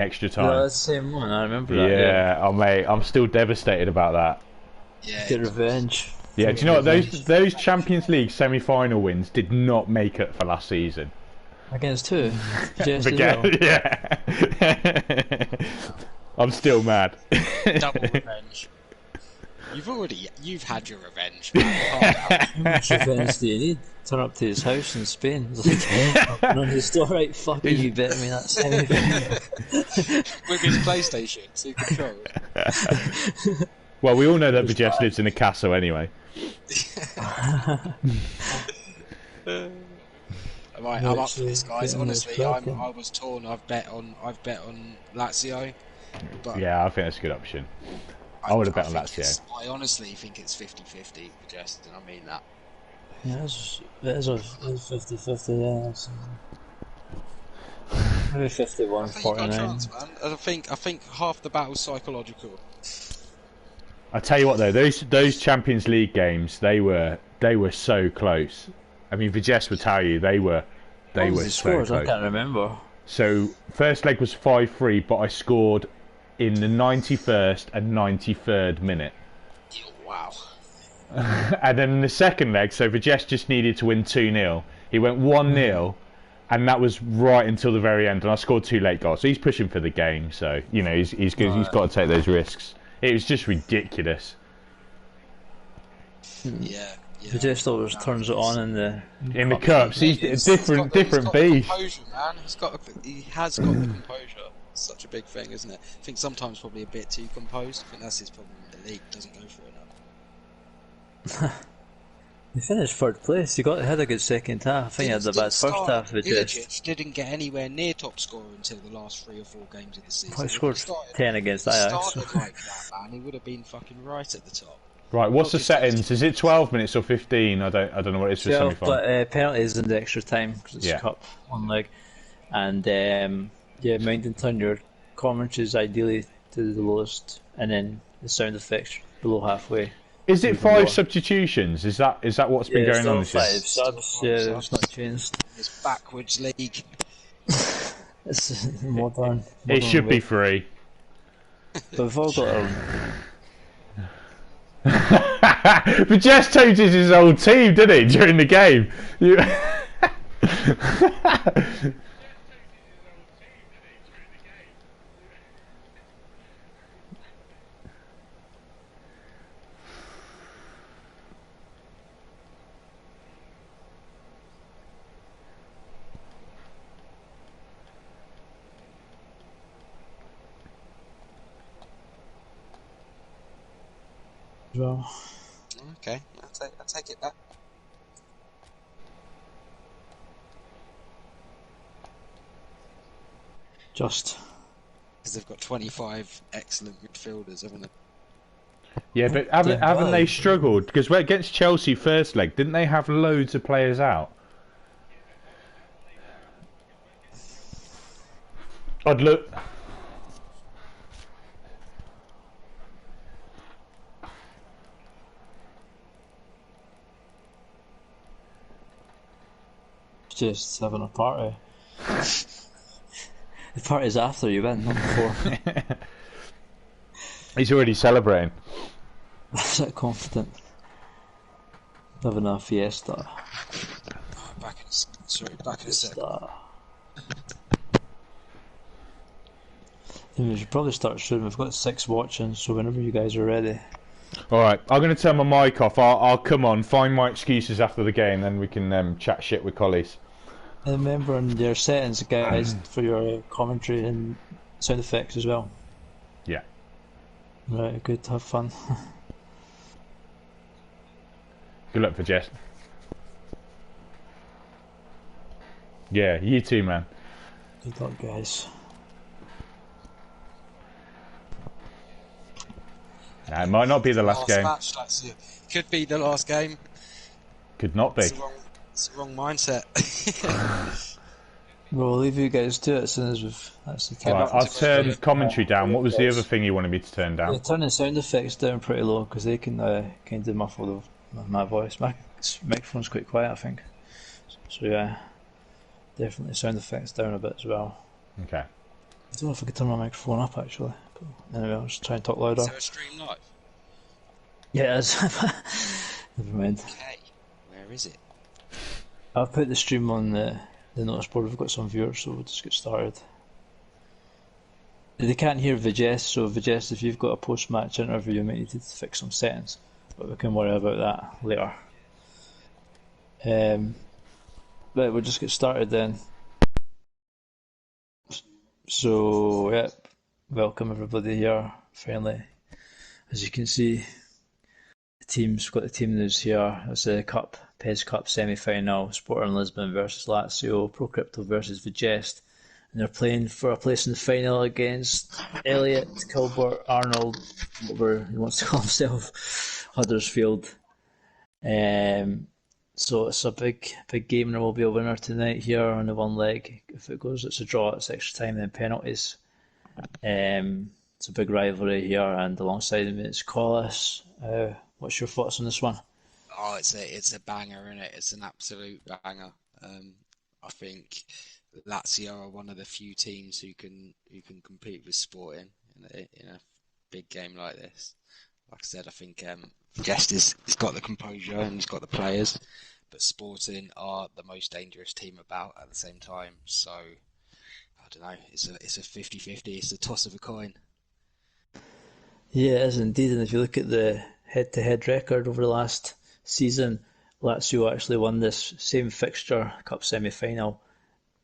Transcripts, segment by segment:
extra No, time. that's the same one. I remember that. Yeah, Yeah, oh mate, I'm still devastated about that. Yeah, get it was. revenge. Yeah, do Take you know what? Those revenge those Champions League semi-final wins did not make it for last season. against who? Just as Forget, well. yeah. Wow. I'm still mad. Double revenge. You've had your revenge, man. Calm down. How much revenge do you need? Turn up to his house in Spain. It's like, knocking on his door, right? Fucking you bet me that semi. With his PlayStation 2 controls. Well, we all know that Vajess lives in a castle anyway. Right, I'm up for this, guys. Honestly, I was torn. I've bet on Lazio, but Yeah, I think that's a good option. I would have bet on think Lazio. I honestly think it's 50-50, Just, and I mean that. Yeah, it is 50-50, yeah. Maybe 51, I think you got a 49. chance, man. I think half the battle's psychological. I tell you what though, those Champions League games, they were so close. I mean, Vajess would tell you they were What was so the scores? close. I can't remember. So first leg was 5-3, but I scored in the 91st and 93rd minute. Wow. And then in the second leg, so Vajess just needed to win 2-0. He went 1-0, and that was right until the very end. And I scored 2 late goals, so he's pushing for the game. So you know he's good. He's got to take those risks. It was just ridiculous. Yeah. He just always turns it on in the cups. He's a different beast. Composure, man. He has got the composure. It's such a big thing, isn't it? I think sometimes probably a bit too composed. I think that's his problem with the league. Doesn't go for enough. He finished third place. He had a good second half. I think he had the bad first half. Iličić didn't get anywhere near top scorer until the last 3 or 4 games of the season. He scored 10 against Ajax. Started like that, man. He would have been fucking right at the top. Right, what's the settings? Is it 12 minutes or 15? I don't know what it is for semi-final. But penalties in the extra time because it's cup one leg, and mind and turn your commentaries ideally to the lowest, and then the sound effects below halfway. Is it 5 substitutions? Is that what's been going on this year? 5 subs. Yeah, it's not changed. It's backwards league. It's modern. It should be 3. But we've all got But Jess changes his whole team, didn't he, during the game? well. Okay, I'll take it back. Just because they've got 25 excellent midfielders, haven't they? Yeah, but haven't they struggled? Because against Chelsea first leg, didn't they have loads of players out? I'd look. Just having a party. The party's after you win, not before. He's already celebrating. That's that confident. Having a fiesta. Oh, back in a sec. Then we should probably start soon. We've got 6 watching, so whenever you guys are ready. Alright, I'm going to turn my mic off. I'll come on, find my excuses after the game, then we can chat shit with collies. And remember in your settings, guys, for your commentary and sound effects as well. Yeah. Right, good, have fun. Good luck for Jess. Yeah, you too, man. Good luck, guys. Nah, it might not be the last game. Match, could be the last game. Could not be. It's the wrong mindset. We'll leave you guys to it as soon as we've... That's the time. Right, I'll turn commentary down. What was the other thing you wanted me to turn down? Yeah, turn the sound effects down pretty low because they can kind of muffle my voice. My microphone's quite quiet, I think. So yeah, definitely sound effects down a bit as well. Okay. I don't know if I could turn my microphone up actually. But anyway, I'll just try and talk louder. Is there a stream live? Yeah, it is. Never mind. Okay, where is it? I've put the stream on the notice board. We've got some viewers, so we'll just get started. They can't hear Vigest, so Vigest, if you've got a post-match interview, you might need to fix some settings, but we can worry about that later. But we'll just get started then. So, yep, welcome everybody here, friendly. As you can see, we've got the team news here. It's the PES Cup semi-final, Sporting Lisbon versus Lazio, Pro Crypto versus Vigest. And they're playing for a place in the final against Elliot, Kilbert, Arnold, whatever he wants to call himself, Huddersfield. So it's a big game. There will be a winner tonight here on the one leg. If it goes, it's a draw, it's extra time, then penalties. It's a big rivalry here, and alongside him it's Collis. What's your thoughts on this one? Oh, it's a banger, isn't it? It's an absolute banger. I think Lazio are one of the few teams who can compete with Sporting in a big game like this. Like I said, I think Jest has got the composure and he's got the players, but Sporting are the most dangerous team about at the same time. So I don't know. It's a 50-50. It's a toss of a coin. Yeah, it is indeed. And if you look at the head-to-head record over the last season, Lazio actually won this same fixture, Cup semi-final,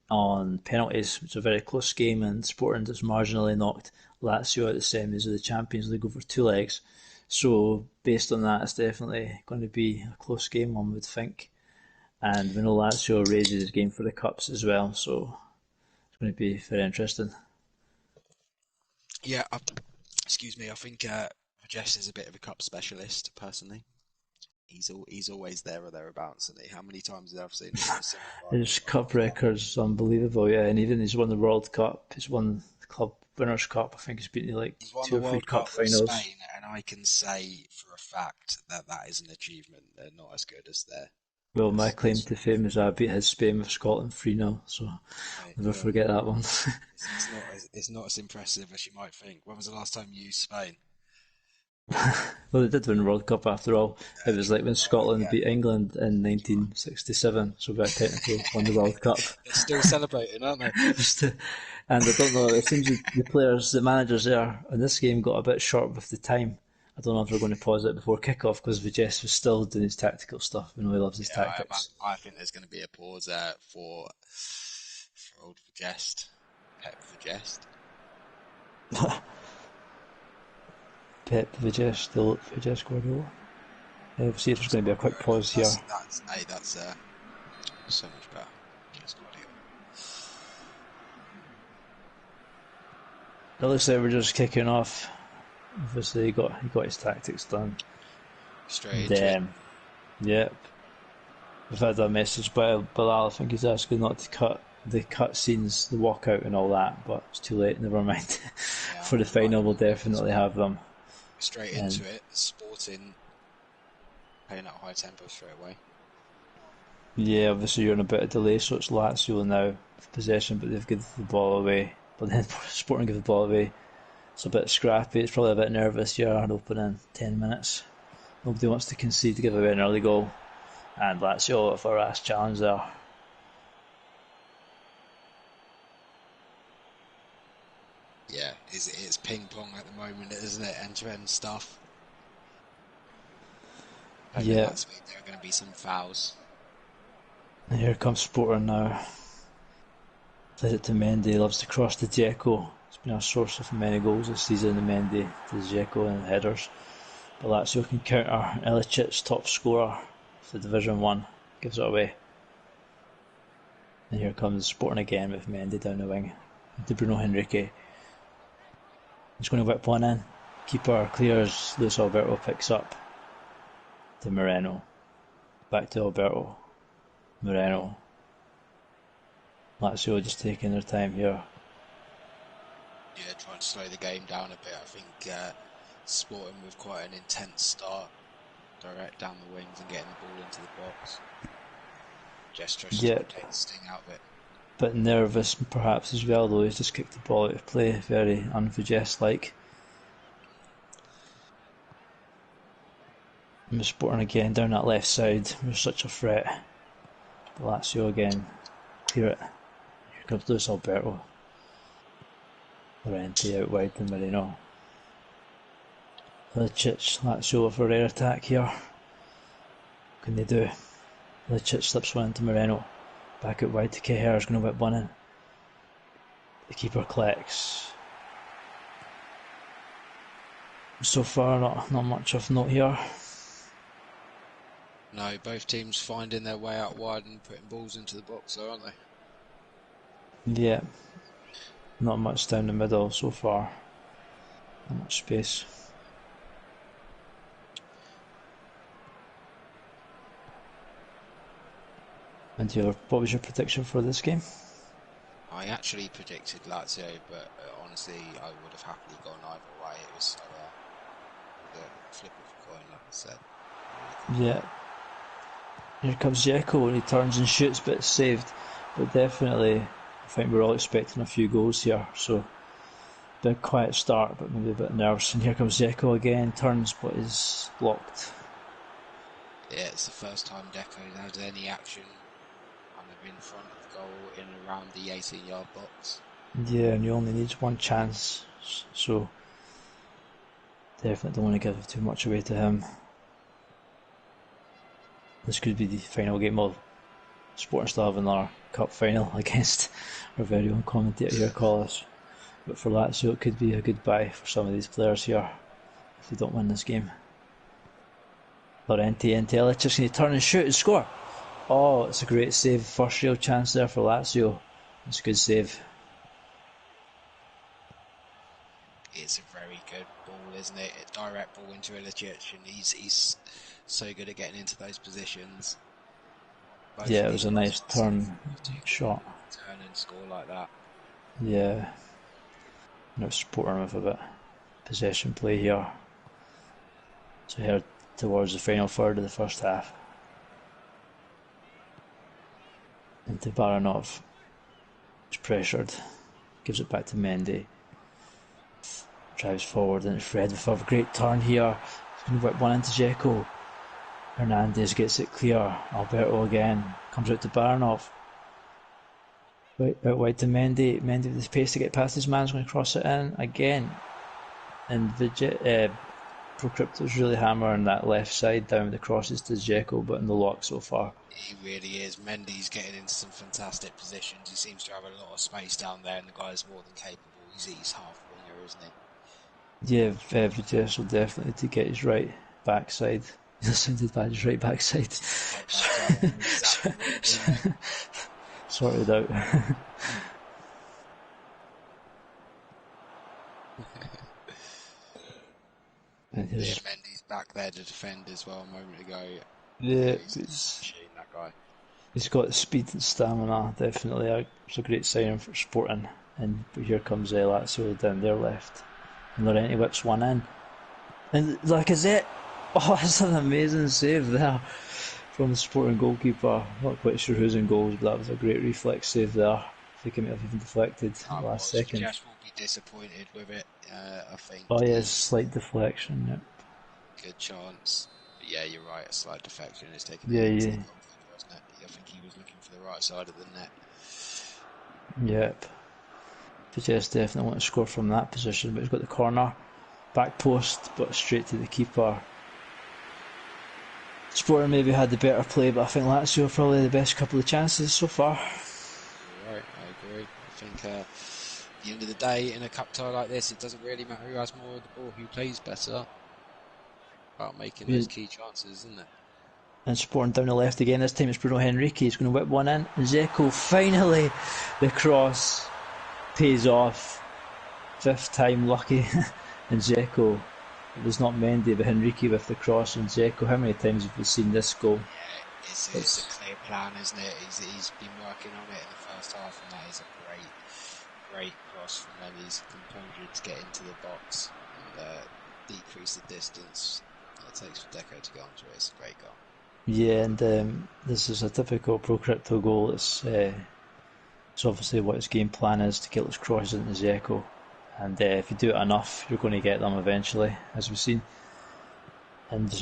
on penalties. It's a very close game, and Sporting just marginally knocked Lazio out the semis of the Champions League over 2 legs. So based on that, it's definitely going to be a close game, one would think. And we know Lazio raises his game for the Cups as well, so it's going to be very interesting. Yeah, excuse me. I think Jest is a bit of a cup specialist, personally. He's always there or thereabouts, isn't he? How many times have I seen him? His cup record's unbelievable, yeah, and even he's won the World Cup. He's won the Club Winners' Cup. I think he's beaten like He's won 2 the or 3 World cup Cup with finals. Spain, and I can say for a fact that that is an achievement. They're not as good as their. Well, my claim to fame is I beat his Spain with Scotland 3-0, so never forget that one. It's not as impressive as you might think. When was the last time you used Spain? Well, they did win the World Cup after all. It was like when Scotland beat England in 1967, so we technically won the World Cup. They're still celebrating, aren't they? And I don't know, it seems the managers there in this game got a bit short with the time. I don't know if they're going to pause it before kick-off because Vigest was still doing his tactical stuff. We know he loves his tactics. I think there's going to be a pause for old Vigest. Pep Vigest. Pep Vigest, still Vigest Guardiola. We'll see if there's going to be a quick pause here. That's so much better. Vigest Guardiola. It looks like we're just kicking off. Obviously, he got his tactics done. Straight into it. Yep. We've had a message by Bilal. I think he's asking not to cut the cut scenes, the walkout and all that, but it's too late. Never mind. Yeah, For the final, we'll definitely have them. Straight into it. Sporting playing at a high tempo straight away. Yeah, obviously you're in a bit of delay, so it's Lazio now with possession, but they've given the ball away. But then Sporting give the ball away. It's a bit scrappy. It's probably a bit nervous here. An opening 10 minutes. Nobody wants to concede to give away an early goal. And Lazio with a rash challenge there. Yeah, it's ping pong at the moment, isn't it? End to end stuff. Yeah. Last week there are going to be some fouls. And here comes Sporting now. Plays it to Mendy. Loves to cross to Dzeko. It's been a source of many goals this season. The Mendy to Dzeko and headers. But Lazio can counter. Ilicic, top scorer for Division 1, gives it away. And here comes Sporting again with Mendy down the wing. To Bruno Henrique. He's going to whip one in. Keeper clears. Luis Alberto picks up. To Moreno. Back to Alberto. Moreno. Lazio just taking their time here. Yeah, trying to slow the game down a bit. I think Sporting with quite an intense start, direct down the wings and getting the ball into the box. Just tries to take the sting out of it. bit nervous perhaps as well, though. He's just kicked the ball out of play, very unsuggest-like. And Sporting again down that left side. We're such a threat. Lazio again. Clear it. Here comes Luis Alberto. Llorente out wide to Moreno. Ilicic, Lazio for a rare attack here. What can they do? Ilicic slips one into Moreno. Back out wide to Keher's going to whip one in. The keeper collects. So far, not much of note here. No, both teams finding their way out wide and putting balls into the box, though, aren't they? Yeah, not much down the middle so far. Not much space. And what was your prediction for this game? I actually predicted Lazio, but honestly, I would have happily gone either way. It was the flip of a coin, like I said. Yeah. Here comes Dzeko and he turns and shoots, but it's saved. But definitely, I think we're all expecting a few goals here. So, big quiet start, but maybe a bit nervous. And here comes Dzeko again, turns, but is blocked. Yeah, it's the first time Deco's had any action kind of in front of goal, in and around the 18-yard box. Yeah, and he only needs one chance, so definitely don't want to give too much away to him. This could be the final game of Sporting still having our cup final against our very own commentator here, Collis. But for Lazio, it could be a goodbye for some of these players here if they don't win this game. Llorente into Ilicic, can he turn and shoot and score? Oh, it's a great save. First real chance there for Lazio. It's a good save. It's a very good ball, isn't it? A direct ball into Ilicic, and he's so good at getting into those positions. Both yeah, it was a nice turn shot. Turn and score like that. Yeah. No Sporting with a bit possession play here. So here towards the final third of the first half. Into Baranov. He's pressured. Gives it back to Mendy. Drives forward and it's Fred with a great turn here. He's going to whip one into Dzeko. Hernandez gets it clear. Alberto again. Comes out to Baranov. Out wide to Mendy. Mendy with the pace to get past his man. He's going to cross it in again. And Procrypto's really hammering that left side down with the crosses to Dzeko, but in the lock so far. He really is. Mendy's getting into some fantastic positions. He seems to have a lot of space down there, and the guy's more than capable. He's half winger, isn't he? Yeah, Vijes will definitely to get his right backside. It sounded bad, his right backside. Sorted out. Mendy's back there to defend as well a moment ago. Yeah, that guy. He's got speed and stamina, definitely. It's a great signing for Sporting. And here comes Lazio down their left. And Llorente whips one in. And Lacazette, oh, that's an amazing save there from the Sporting goalkeeper. Not quite sure who's in goals, but that was a great reflex save there. I think he might have even deflected in the last second. Just will be disappointed with it, I think. Oh yeah, slight deflection. Yep. Good chance. But yeah, you're right. A slight deflection is taking. Yeah. Wasn't it? I think he was looking for the right side of the net. Yep. Vijes definitely want to score from that position, but he's got the corner, back post, but straight to the keeper. Sporting maybe had the better play, but I think Lazio probably the best couple of chances so far. You're right, I agree. I think at the end of the day, in a cup tie like this, it doesn't really matter who has more of the ball, who plays better. About making those key chances, isn't it? And Sporting down the left again. This time it's Bruno Henrique. He's going to whip one in. Dzeko finally, the cross pays off. Fifth time lucky. And Dzeko, it was not Mendy but Henrique with the cross. And Dzeko, how many times have we seen this goal? Yeah, it's a clear plan, isn't it? He's been working on it in the first half, and that is a great cross from Mendy's composure to get into the box and decrease the distance it takes for Deco to go onto it. It's a great goal. Yeah, and this is a typical Procrypto goal. It's So obviously what his game plan is to get those crosses into Dzeko, and if you do it enough, you're going to get them eventually, as we've seen. And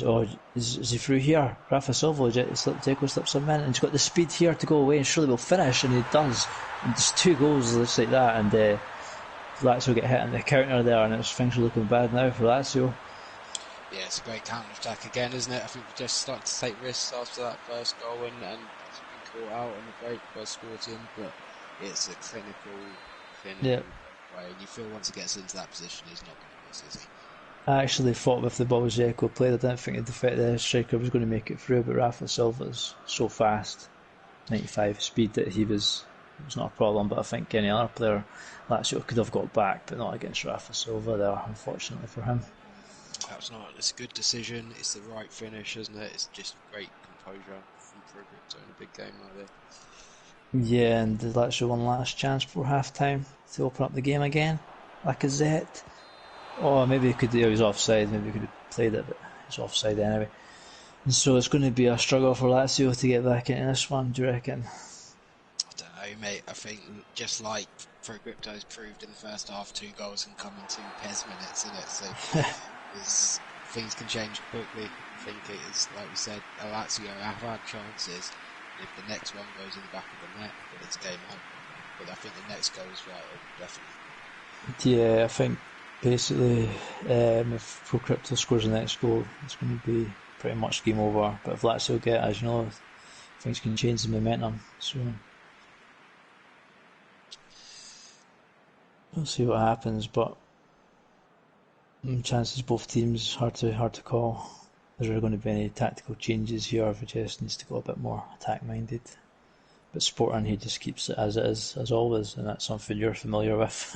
is he through here? Rafa Silva, Dzeko slips him in, and he's got the speed here to go away, and surely will finish, and he does. And there's 2 goals just like that, and Lazio get hit in the counter there, and things are looking bad now for Lazio. Yeah, it's a great counter-attack again, isn't it? I think we just started to take risks after that first goal and been caught out on the break by Sporting, but it's a clinical way. And you feel once he gets into that position, he's not going to miss, is he? I actually thought with the ball Dzeko played, I didn't think the striker was going to make it through, but Rafa Silva's so fast, 95 speed, that it was not a problem. But I think any other player Lazio could have got back, but not against Rafa Silva there, unfortunately for him. Perhaps not. It's a good decision. It's the right finish, isn't it? It's just great composure from Progripto in a big game like this. Yeah, and the Lazio one last chance before half time to open up the game again. Lacazette. Oh, maybe he was offside. Maybe he could have played it, but he's offside anyway. And so it's going to be a struggle for Lazio to get back into this one, do you reckon? I don't know, mate. I think just like Progripto's proved in the first half, 2 goals can come in 2 PES minutes, isn't it? So things can change quickly. I think it is, like we said, Lazio have had chances. If the next one goes in the back of the net, then it's game on. But I think the next goal is right on, definitely. Yeah, I think basically if Progripto scores the next goal, it's going to be pretty much game over. But if Lazio get, as you know, things can change the momentum. So we'll see what happens, but chances both teams hard to call. Is there going to be any tactical changes here? Vitesse needs to go a bit more attack minded. But Sporting, he just keeps it, as always, and that's something you're familiar with.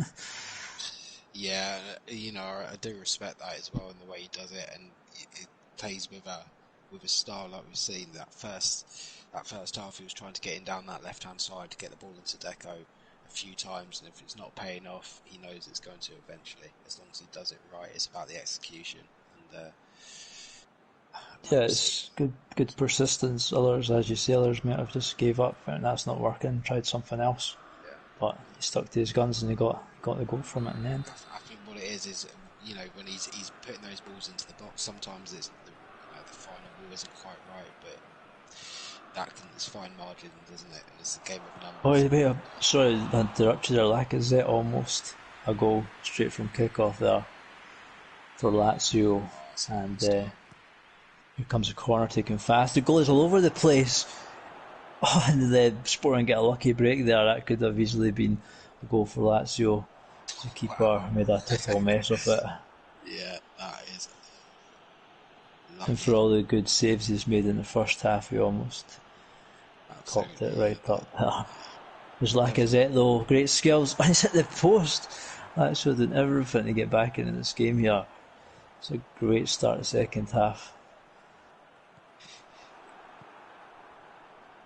Yeah, I do respect that as well in the way he does it, and it plays with a style like we've seen. That first half, he was trying to get in down that left hand side to get the ball into Deco a few times, and if it's not paying off, he knows it's going to eventually. As long as he does it right, it's about the execution. And yeah, it's good persistence. Others, as you say, might have just gave up and that's not working, tried something else. Yeah. But he stuck to his guns and he got the goal from it in the end. I think what it is when he's putting those balls into the box, sometimes it's the final ball isn't quite right, but it's fine margin, doesn't it? And it's a game of numbers. Oh, wait, sorry, I interrupted there. Lacazette almost a goal straight from kick-off there for Lazio, and here comes a corner taken fast. The goal is all over the place. Oh, and the Sporting get a lucky break there. That could have easily been a goal for Lazio. The keeper made a total mess of it. Yeah, that is lucky. And for all the good saves he's made in the first half, he almost cocked it right up there. There's Lacazette though, great skills. Oh, he's hit the post. Lazio did everything to get back into this game here. It's a great start to second half.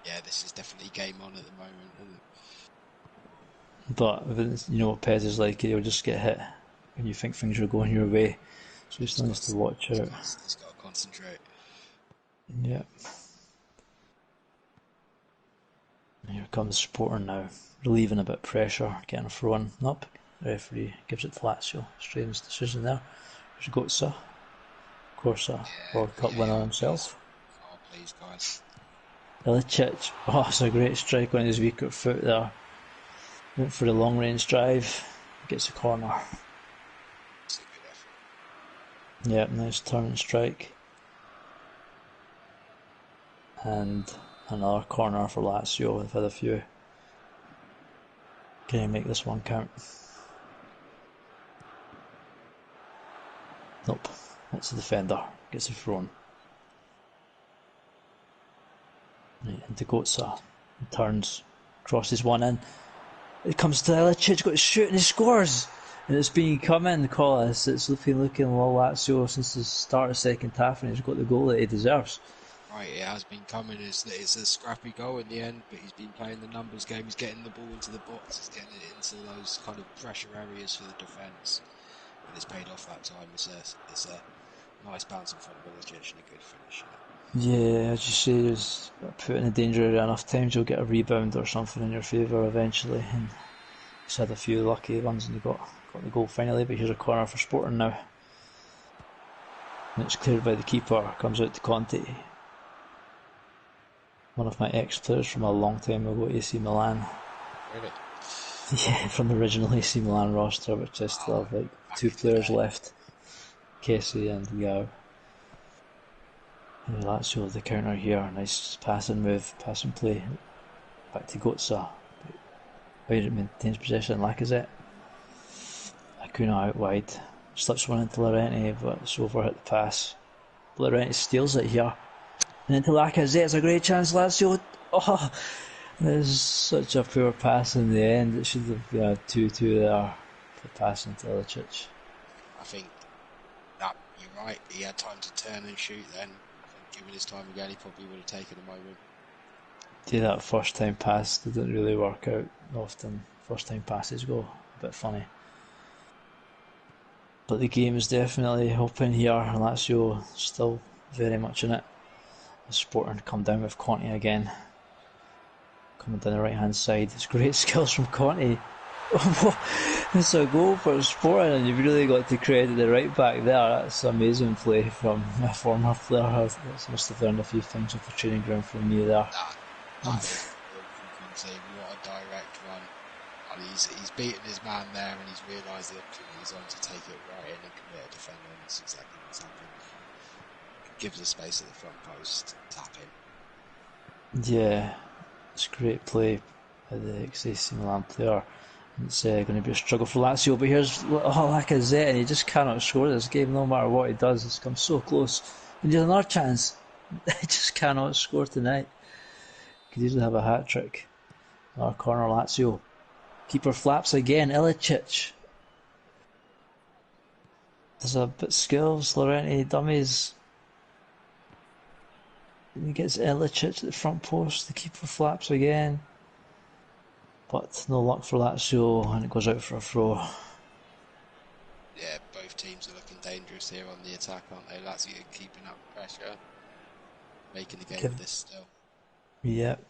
Yeah, this is definitely game on at the moment, isn't it? But you know what Pez is like, he'll just get hit when you think things are going your way. So he still needs to watch out. He's got to concentrate. Yeah. Here comes Sporting now, relieving a bit of pressure, getting thrown up. The referee gives it to Lazio. Strange decision there. There's Gotza. Of course, a World Cup winner himself. Oh, please, guys. Ilicic, it's a great strike on his weaker foot there. Went for the long range drive, gets a corner. It's a good effort. Yep, nice turn and strike. And another corner for Lazio. They've had a few. Can you make this one count? Nope, it's the defender, gets a thrown. Right, into Gotza, he turns, crosses one in. It comes to Ilicic, got to shoot and he scores! And it's been coming, the call is. It's looking well Lazio since the start of the second half, and he's got the goal that he deserves. Right, it has been coming. It's a scrappy goal in the end, but he's been playing the numbers game. He's getting the ball into the box. He's getting it into those kind of pressure areas for the defence. And it's paid off that time. It's a nice bounce in front of Ilicic and a good finish. Yeah, as you say, is put in a danger area enough times you'll get a rebound or something in your favour eventually. And he's had a few lucky ones and he got the goal finally. But here's a corner for Sporting now. And it's cleared by the keeper, comes out to Conte. One of my ex-players from a long time ago, AC Milan. Really? Yeah, from the original AC Milan roster, which I still have like 2 players left. Kessie and Yao. And Lazio with the counter here, nice passing move, passing play. Back to Gotza. Wide maintains possession, Lacazette. Acuna out wide. Slips one into Llorente, but it's overhit the pass. Llorente steals it here. And into Lacazette, it's a great chance, Lazio. Oh, there's such a poor pass in the end. It should have been a 2-2 there. The pass into Ilicic. I think that you're right. He had time to turn and shoot then. I think given his time again, he probably would have taken a moment. Yeah, that first time pass didn't really work out often. First time passes go a bit funny. But the game is definitely open here. Lazio still very much in it. Sporting come down with Conte again. Coming down the right hand side. It's great skills from Conte. It's a goal for Sporting and you've really got to credit the right back there. That's amazing play from a former player. I must have learned a few things off the training ground from you there. That is what a direct run. And he's beaten his man there and he's realised the opportunity he's on to take it right in and commit a defender, and that's exactly what's happened. Gives the space at the front post, tap in. Yeah, it's great play by the ex-AC Milan player. It's going to be a struggle for Lazio, but here's Lacazette, and he just cannot score this game no matter what he does. He's come so close. And he has another chance. He just cannot score tonight. Could easily have a hat-trick. Another corner, Lazio. Keeper flaps again, Ilicic. There's a bit of skills, Llorente dummies. And he gets Ilicic at the front post, the keeper flaps again. But no luck for Lazio, and it goes out for a throw. Yeah, both teams are looking dangerous here on the attack, aren't they? Lazio keeping up pressure, making the game of this still. Yep.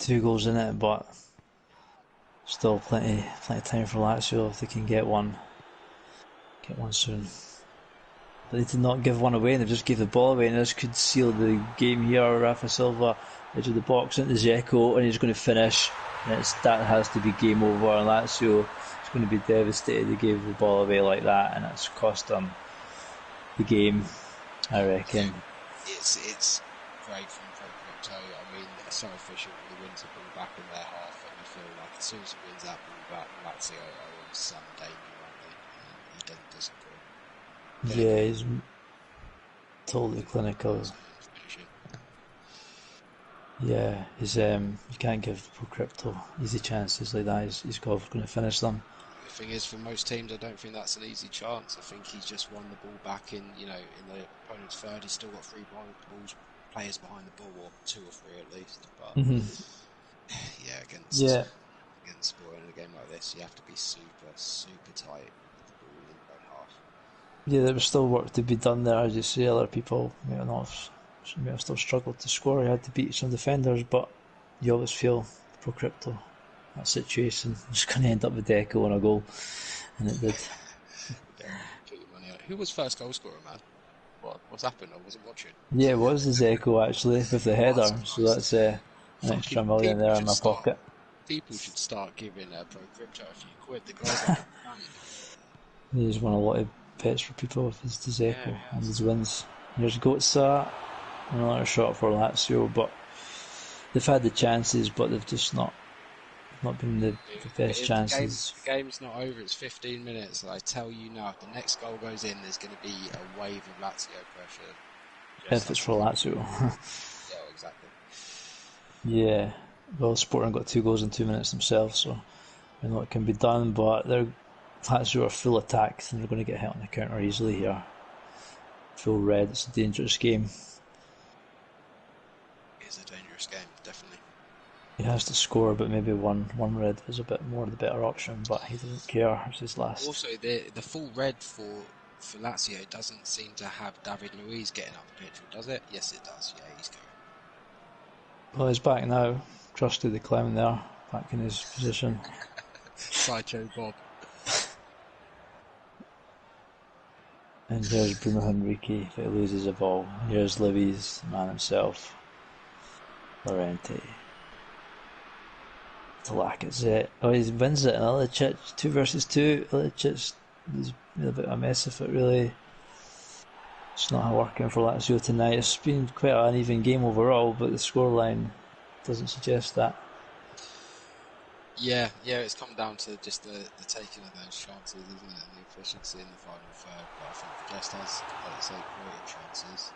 2 goals in it, but still plenty of time for Lazio if they can get one soon. But they did not give one away, and they just gave the ball away, and this could seal the game here. Rafa Silva, edge of the box into Dzeko, and he's going to finish, and that has to be game over, and Lazio is going to be devastated. They gave the ball away like that, and it's cost them the game, I reckon. It's great from Proto. I mean, so efficient when he wins the ball back in their half, and you feel like as soon as he wins that ball back, Lazio are in some danger, aren't they? He doesn't go. Yeah, he's totally clinical. Yeah, you can't give Pro Crypto easy chances like that. He's going to finish them. The thing is, for most teams, I don't think that's an easy chance. I think he's just won the ball back in the opponent's third. He's still got 3 players behind the ball, or 2 or 3 at least. But yeah, against Sporting in a game like this, you have to be super, super tight with the ball in your own half. Yeah, there was still work to be done there, as you say. Other people may have still struggled to score. He had to beat some defenders, but you always feel Pro Crypto, that situation is going to end up with Deco on a goal, and it did. Yeah, put your money on it. Who was first goal scorer, man? What's happened? I wasn't watching. Yeah, it was the Deco actually with the header, so that's an extra million there in my pocket. People should start giving Pro Crypto a few quid. The guys He's won a lot of bets for people with his Dzeko and his wins. Here's Gotza, another shot for Lazio, but they've had the chances, but they've just not been the best chances. The game's not over, it's 15 minutes. I tell you now, if the next goal goes in, there's going to be a wave of Lazio pressure. If it's for Lazio. Yeah, exactly. Yeah, well, Sporting got 2 goals in 2 minutes themselves, so I know it can be done, but Lazio are full attack, and they're going to get hit on the counter easily here. Full red, it's a dangerous game. It is a dangerous game, definitely. He has to score, but maybe one red is a bit more the better option, but he doesn't care. It's his last. Also, the full red for for Lazio doesn't seem to have David Luiz getting up the pitch, does it? Yes, it does. Yeah, he's going. Well, he's back now. Trusty the clown there, back in his position. Sideshow Bob. And here's Bruno Henrique if it loses a ball. Here's Luiz, the man himself. Llorente. Lacazette. Oh, he wins it. And Ilicic, 2 versus 2. Ilicic is a bit of a mess of it, really. It's not working for Lazio tonight. It's been quite an uneven game overall, but the scoreline doesn't suggest that. Yeah, it's come down to just the taking of those chances, isn't it, and the efficiency in the final third. But I think Just has, like you say, created chances.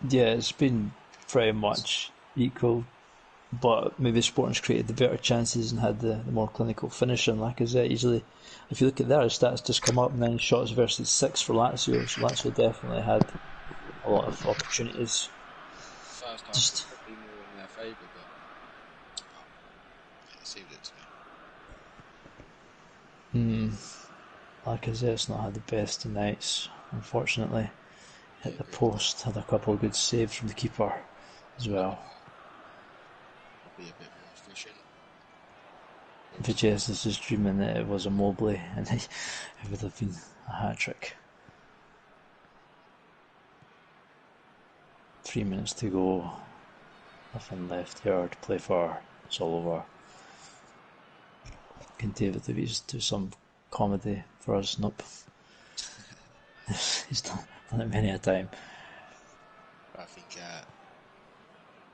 Yeah, it's been pretty much equal, but maybe Sporting's created the better chances and had the more clinical finishing. Lacazette easily, if you look at their stats, just come up 9 shots versus 6 for Lazio, so Lazio definitely had a lot of opportunities. First half was probably more in their favour, but it seemed it to me. Lacazette's not had the best of nights, unfortunately. Hit the post, had a couple of good saves from the keeper as well. Be a bit more efficient. Viges is just dreaming that it was a Mobley and it would have been a hat-trick. 3 minutes to go. Nothing left here to play for. It's all over. Can David Luiz do some comedy for us? Nope. He's done it many a time. I think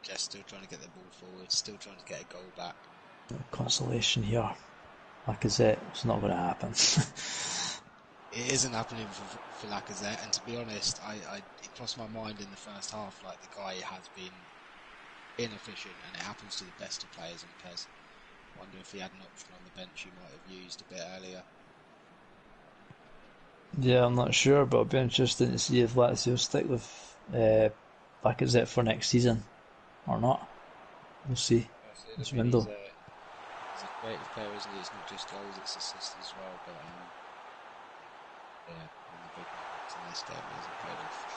just still trying to get the ball forward, still trying to get a goal back. Consolation here. Lacazette, it's not going to happen. It isn't happening for Lacazette, and to be honest, it crossed my mind in the first half, like the guy has been inefficient, and it happens to the best of players in PES. Wonder if he had an option on the bench he might have used a bit earlier. Yeah, I'm not sure, but it'll be interesting to see if Lazio stick with Lacazette for next season or not. We'll see. This window. He's a creative player, isn't he? It's not just goals, it's assists as well. But in the big moments in this game, he hasn't played off for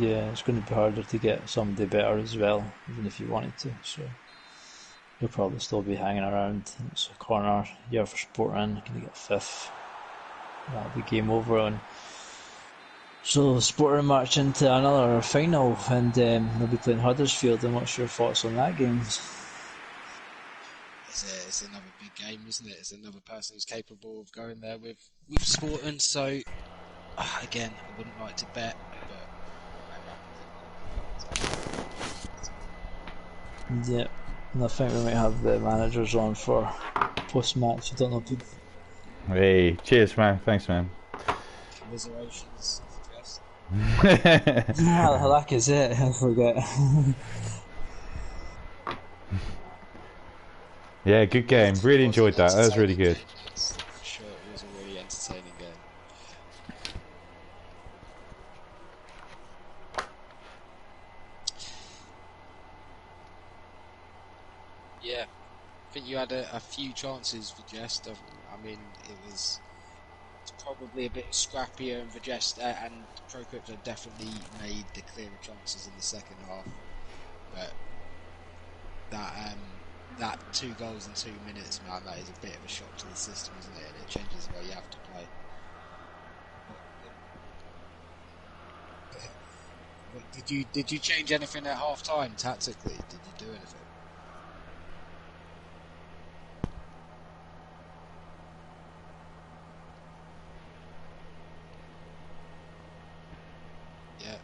sure. Yeah, it's going to be harder to get somebody better as well, even if you wanted to. So he'll probably still be hanging around. It's a corner year for Sporting. Going to get 5th. That'll be game over. And so Sporting march into another final, and they'll be playing Huddersfield. And what's your thoughts on that game? It's another big game, isn't it? It's another person who's capable of going there with Sporting. So again, I wouldn't like to bet, but Yeah, and I think we might have the managers on for post-match. I don't know people. Hey, cheers, man. Thanks, man. commiserations, yes. Halak is it? I forget. Yeah, good game. Really enjoyed that. That was really good. For sure, it was a really entertaining game. Yeah, I think you had a few chances for Jest. I mean, it's probably a bit scrappier, and Vigest and Procrypto definitely made the clearer chances in the second half. But that 2 goals in 2 minutes, man, that is a bit of a shock to the system, isn't it? And it changes the way you have to play. Did you change anything at half time tactically? Did you do anything? Yeah.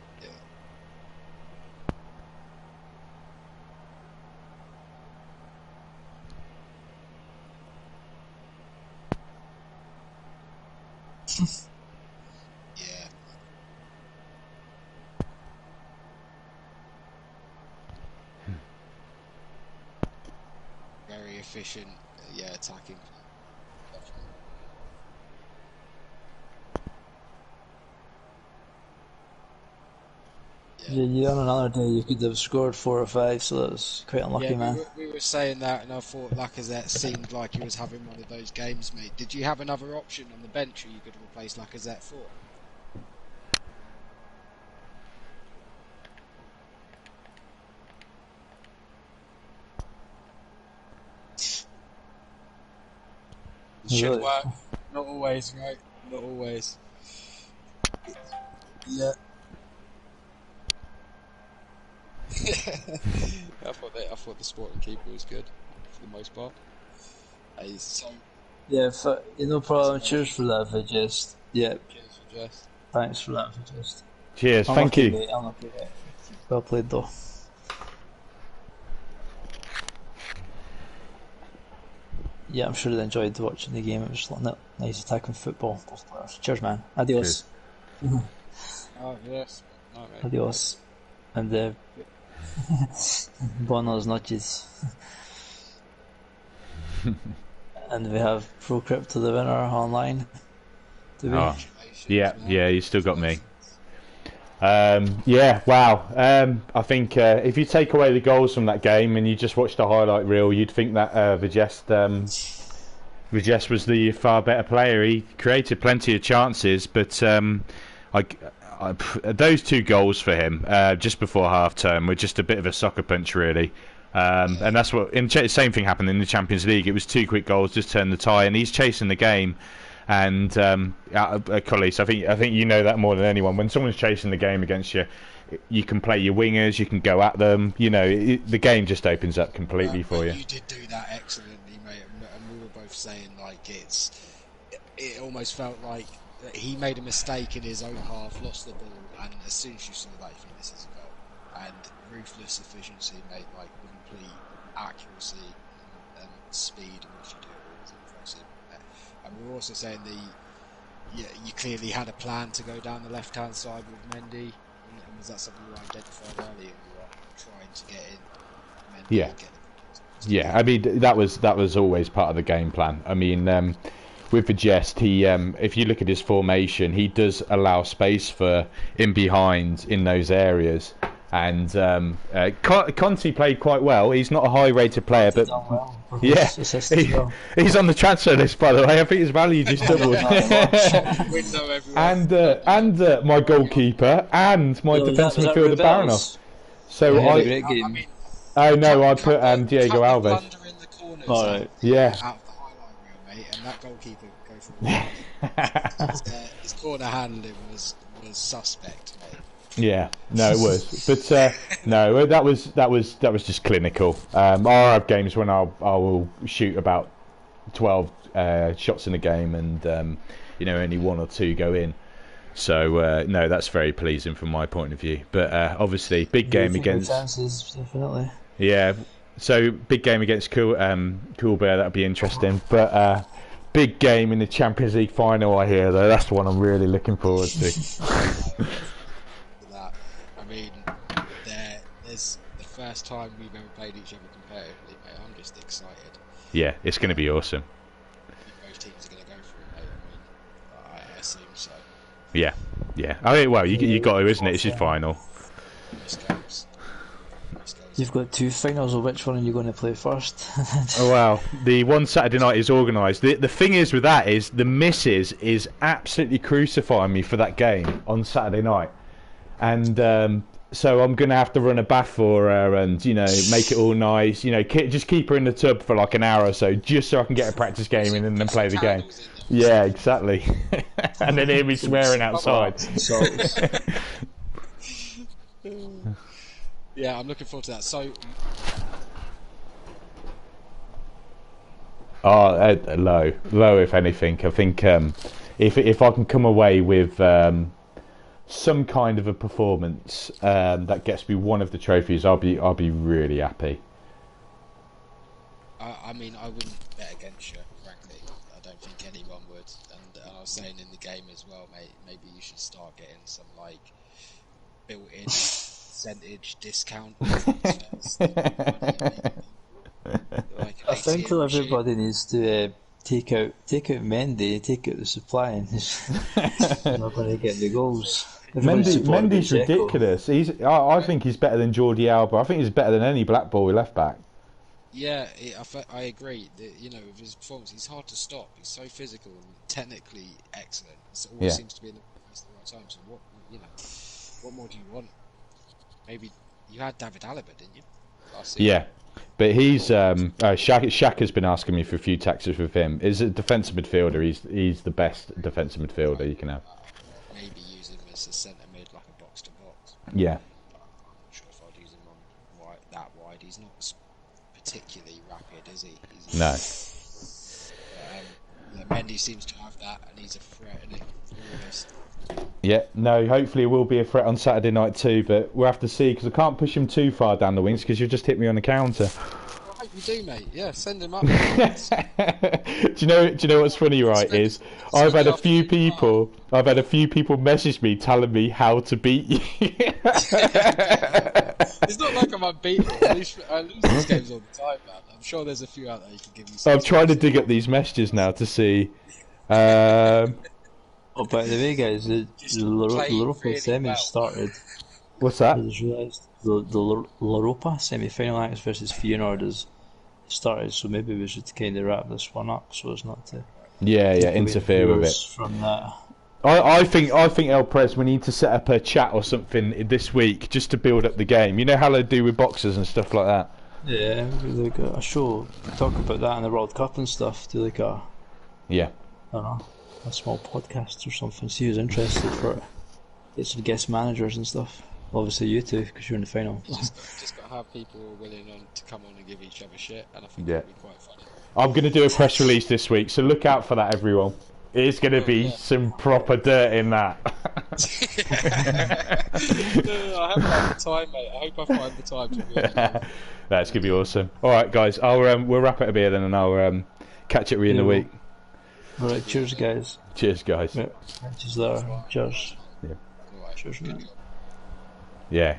Yeah. Very efficient, attacking. Yeah, Yeah, on another day you could have scored 4 or 5, so that was quite unlucky, man. We were saying that, and I thought Lacazette seemed like he was having one of those games, mate. Did you have another option on the bench who you could replace Lacazette for? Should work. Not always, right? Not always. Yeah. I thought the Sporting keeper was good for the most part. He's so. Yeah, no problem. Cheers for that, Vigest. Yeah. Cheers for Jess. Thanks for that, Vigest. Cheers, thank you. Mate. Well played, though. Yeah, I'm sure they enjoyed watching the game. It was nice attacking football. Cheers, man. Adios. Oh, yes. No, Adios. And buenos noches. And we have Pro Crypto the winner online. Do we? Oh, yeah, you still got me. Yeah, wow. I think if you take away the goals from that game and you just watch the highlight reel, you'd think that Vigest was the far better player. He created plenty of chances, but those 2 goals for him just before half-term were just a bit of a sucker punch, really. And that's what. The same thing happened in the Champions League. It was 2 quick goals, just turned the tie, and he's chasing the game. And Collis, I think you know that more than anyone. When someone's chasing the game against you, you can play your wingers, you can go at them. You know, the game just opens up completely for you. You did do that excellently, mate. And we were both saying like it almost felt like he made a mistake in his own half, lost the ball, and as soon as you saw that, you think this is a goal. And ruthless efficiency, mate, like complete accuracy and speed in which you do it was impressive. And we were also saying you clearly had a plan to go down the left-hand side with Mendy, and was that something you identified earlier? You were trying to get in Mendy. Yeah. Yeah, I mean that was always part of the game plan. I mean, with Vigest, he if you look at his formation, he does allow space for in behind in those areas. And Conte played quite well. He's not a high-rated player, but yeah, he's on the transfer list, by the way. I think his value just doubled. and my goalkeeper and my defensive midfielder Baronoff. So I put Diego Alves. All right. Yeah. Out of the highlight reel, mate, and that goalkeeper go for his corner handling was suspect, mate. Yeah, no, it was, but no, that was just clinical. I'll have games when I will shoot about 12 shots in a game, and only 1 or 2 go in. So no, that's very pleasing from my point of view. But obviously, big game against. Chances, definitely. Yeah, so big game against Cool Bear, that'll be interesting. But big game in the Champions League final, I hear, though. That's the one I'm really looking forward to. I mean, there's the first time we've ever played each other competitively, mate. I'm just excited. Yeah, it's going to be awesome. I think both teams are going to go for it, mate. I mean, I assume so. Yeah. I mean, well, you got to, isn't it? It's your final. You've got 2 finals, of which one are you going to play first? Oh wow, the one Saturday night is organised. The thing is with that is the missus is absolutely crucifying me for that game on Saturday night. And so I'm going to have to run a bath for her and, make it all nice. Just keep her in the tub for like an hour or so, just so I can get a practice game in and then play the game. Yeah, exactly. And then hear me swearing outside. Yeah, I'm looking forward to that. So... low if anything. I think if I can come away with... some kind of a performance that gets me one of the trophies, I'll be really happy. I mean, I wouldn't bet against you, frankly. I don't think anyone would. And I was saying in the game as well, mate, maybe you should start getting some built-in percentage discount. I think everybody needs to take out Mendy, take out the supply, and you're not going to get the goals. Mendy's ridiculous. I think he's better than Jordi Alba. I think he's better than any black ball left back. Yeah, I agree. You know, with his performance, he's hard to stop. He's so physical and technically excellent. It always seems to be in the right time. So what more do you want? Maybe you had David Alaba, didn't you? Yeah, but he's Shaq has been asking me for a few texts with him. Is a defensive midfielder. He's the best defensive midfielder you can have. Maybe use him as a centre mid, like a box to box. Yeah. I'm not sure if I'd use him on that wide. He's not particularly rapid, is he? No. Mendy seems to have that, and he's a threat, isn't he? Yeah, no, hopefully it will be a threat on Saturday night too, but we'll have to see, because I can't push him too far down the wings because you'll just hit me on the counter. I hope you do, mate. Yeah, send him up. do you know what's funny, right? I've had a few people message me telling me how to beat you. It's not like I'm unbeaten. I lose these games all the time, man. I'm sure there's a few out there you can give me. I'm trying to dig up these messages now to see. Oh, by the way, guys, the Europa semi started. What's that? I just realised the Europa semi-final acts versus Feyenoord is started, so maybe we should kind of wrap this one up so it's not to interfere with it. From that. I think El Prez, we need to set up a chat or something this week just to build up the game. You know how they do with boxers and stuff like that. Yeah, like a show, talk about that in the World Cup and stuff. Do like I don't know, a small podcast or something. See who's interested for it. Get some guest managers and stuff. Obviously you two, because you're in the final. Just got to have people willing to come on and give each other shit, and I think it'll be quite funny. I'm going to do a press release this week, so look out for that, everyone. It's going to be some proper dirt in that. I haven't had the time, mate. I hope I find the time to do it. That's going to be awesome. All right, guys, we'll wrap it up here then, and I'll catch up with you in the week. All right, cheers, guys. Cheers, guys. Yeah, cheers there. Cheers. Yeah. Cheers, man. Yeah.